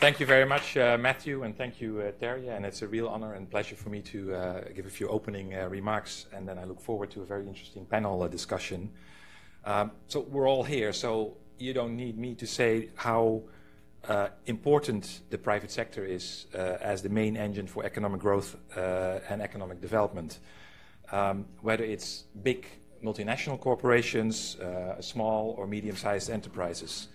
Thank you very much, Matthew, and thank you, Terje. And it's a real honor and pleasure for me to give a few opening remarks, and then I look forward to a very interesting panel discussion. So we're all here, so you don't need me to say how important the private sector is as the main engine for economic growth and economic development. Whether it's big multinational corporations, small or medium-sized enterprises.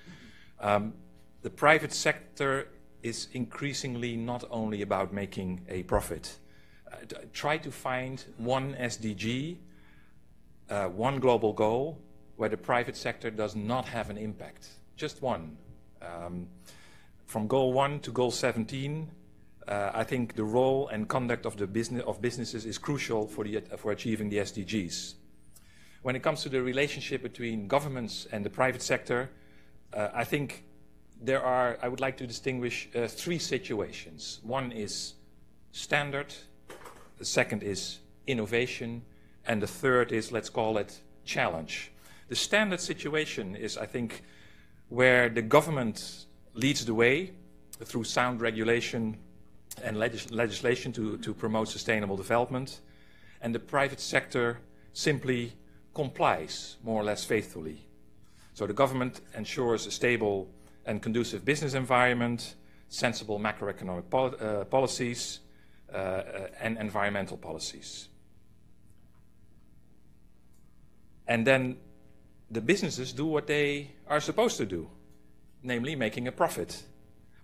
The private sector is increasingly not only about making a profit. Try to find one SDG, one global goal, where the private sector does not have an impact. Just one. From goal 1 to goal 17, I think the role and conduct of the businesses is crucial for achieving the SDGs. When it comes to the relationship between governments and the private sector, I think I would like to distinguish 3 situations. One is standard, the second is innovation, and the third is, let's call it, challenge. The standard situation is, I think, where the government leads the way through sound regulation and legislation to promote sustainable development, and the private sector simply complies more or less faithfully. So the government ensures a stable and conducive business environment, sensible macroeconomic policies, and environmental policies. And then the businesses do what they are supposed to do, namely making a profit,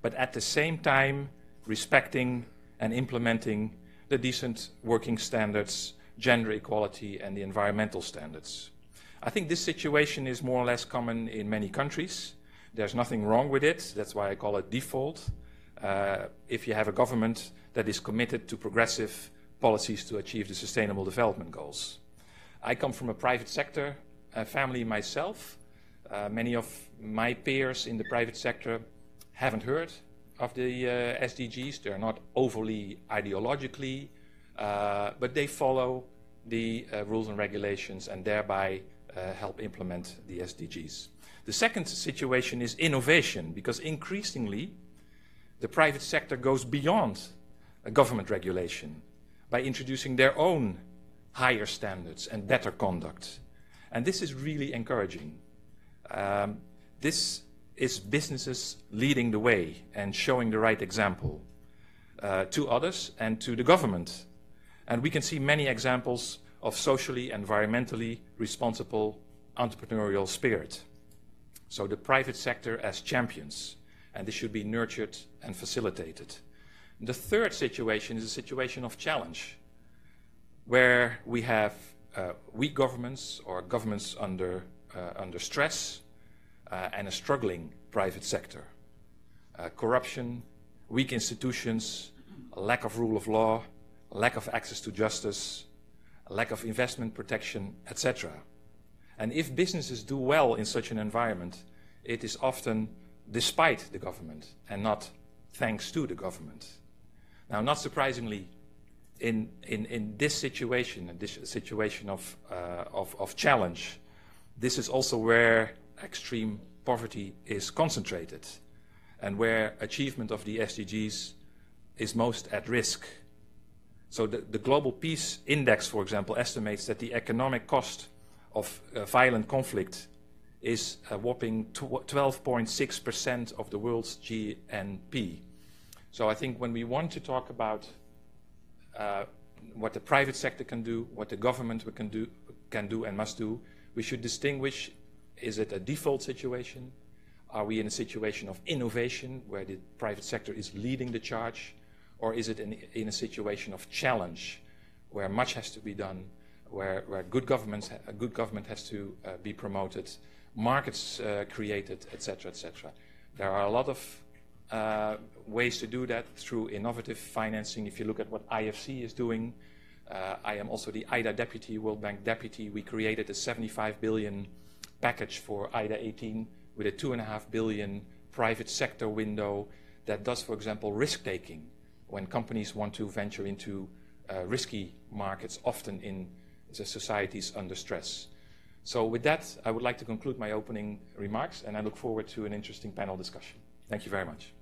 but at the same time respecting and implementing the decent working standards, gender equality, and the environmental standards. I think this situation is more or less common in many countries. There's nothing wrong with it. That's why I call it default. If you have a government that is committed to progressive policies to achieve the sustainable development goals. I come from a private sector family myself. Many of my peers in the private sector haven't heard of the SDGs. They're not overly ideologically, but they follow the rules and regulations and thereby help implement the SDGs. The second situation is innovation, because increasingly the private sector goes beyond government regulation by introducing their own higher standards and better conduct. And this is really encouraging. This is businesses leading the way and showing the right example to others and to the government. And we can see many examples of socially, environmentally responsible entrepreneurial spirit. So the private sector as champions, and this should be nurtured and facilitated. The third situation is a situation of challenge, where we have weak governments or governments under stress and a struggling private sector. Corruption, weak institutions, a lack of rule of law, a lack of access to justice, a lack of investment protection, etc. And if businesses do well in such an environment, it is often despite the government and not thanks to the government. Now, not surprisingly, in this situation of challenge, this is also where extreme poverty is concentrated and where achievement of the SDGs is most at risk. So the Global Peace Index, for example, estimates that the economic cost of violent conflict is a whopping 12.6% of the world's GNP. So I think when we want to talk about what the private sector can do, what the government can do and must do, we should distinguish: is it a default situation? Are we in a situation of innovation where the private sector is leading the charge? Or is it in a situation of challenge where much has to be done, where good government has to be promoted, markets created, etc., etc. There are a lot of ways to do that through innovative financing. If you look at what IFC is doing, I am also the IDA deputy, World Bank deputy. We created a 75 billion package for IDA 18 with a 2.5 billion private sector window that does, for example, risk-taking when companies want to venture into risky markets, often in the societies under stress. So with that, I would like to conclude my opening remarks, and I look forward to an interesting panel discussion. Thank you very much.